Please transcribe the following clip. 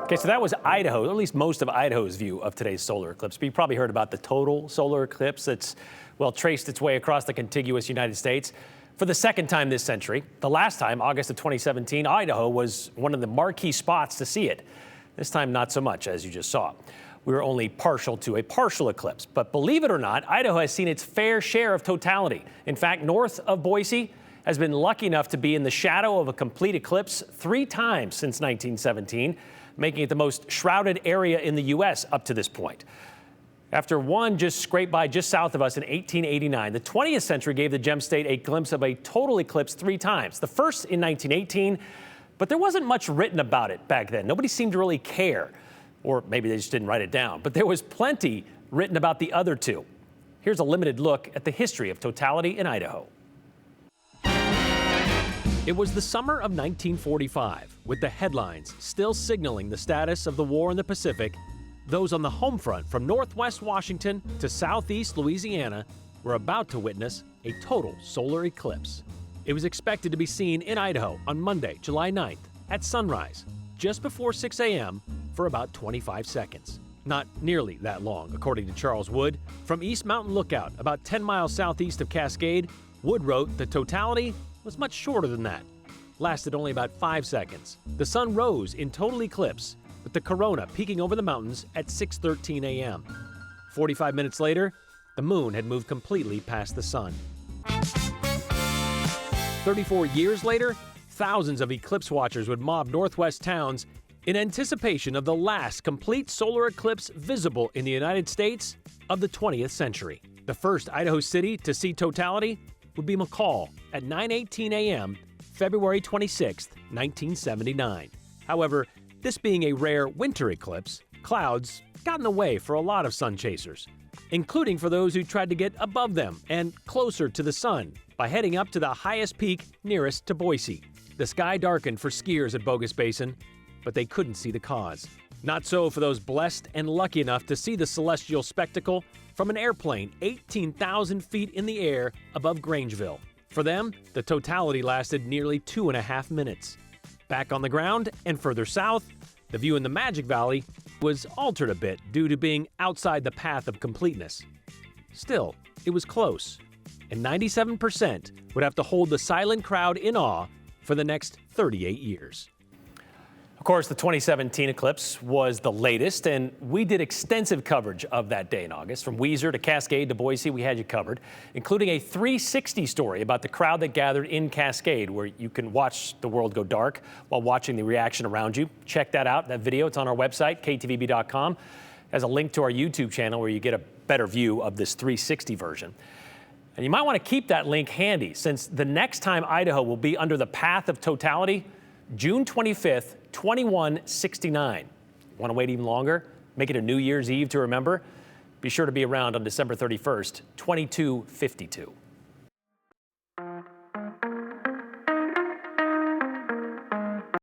Okay, so that was Idaho, or at least most of Idaho's view of today's solar eclipse. But you probably heard about the total solar eclipse that's, well, traced its way across the contiguous United States for the second time this century. The last time, August of 2017, Idaho was one of the marquee spots to see it. This time, not so much, as you just saw. We were only partial to a partial eclipse. But believe it or not, Idaho has seen its fair share of totality. In fact, north of Boise has been lucky enough to be in the shadow of a complete eclipse 3 times since 1917, making it the most shrouded area in the U.S. up to this point. After one just scraped by just south of us in 1889, the 20th century gave the gem state a glimpse of a total eclipse 3 times. The first in 1918, but there wasn't much written about it back then. Nobody seemed to really care, or maybe they just didn't write it down. But there was plenty written about the other 2. Here's a limited look at the history of totality in Idaho. It was the summer of 1945, with the headlines still signaling the status of the war in the Pacific. Those on the home front from northwest Washington to southeast Louisiana were about to witness a total solar eclipse. It was expected to be seen in Idaho on Monday, July 9th, at sunrise, just before 6 a.m. for about 25 seconds. Not nearly that long, according to Charles Wood. From East Mountain Lookout, about 10 miles southeast of Cascade, Wood wrote the totality was much shorter than that. Lasted only about 5 seconds. The sun rose in total eclipse, with the corona peeking over the mountains at 6:13 a.m. 45 minutes later, the moon had moved completely past the sun. 34 years later, thousands of eclipse watchers would mob northwest towns in anticipation of the last complete solar eclipse visible in the United States of the 20th century. The first Idaho city to see totality would be McCall at 9:18 a.m., February 26, 1979. However, this being a rare winter eclipse, clouds got in the way for a lot of sun chasers, including for those who tried to get above them and closer to the sun by heading up to the highest peak nearest to Boise. The sky darkened for skiers at Bogus Basin, but they couldn't see the cause. Not so for those blessed and lucky enough to see the celestial spectacle from an airplane 18,000 feet in the air above Grangeville. For them, the totality lasted nearly 2.5 minutes. Back on the ground and further south, the view in the Magic Valley was altered a bit due to being outside the path of completeness. Still, it was close, and 97% would have to hold the silent crowd in awe for the next 38 years. Of course, the 2017 eclipse was the latest, and we did extensive coverage of that day in August. From Weiser to Cascade to Boise, we had you covered, including a 360 story about the crowd that gathered in Cascade, where you can watch the world go dark while watching the reaction around you. Check that out, that video. It's on our website, ktvb.com. There's a link to our YouTube channel where you get a better view of this 360 version. And you might want to keep that link handy, since the next time Idaho will be under the path of totality, June 25th, 2169. Want to wait even longer? Make it a New Year's Eve to remember? Be sure to be around on December 31st, 2252.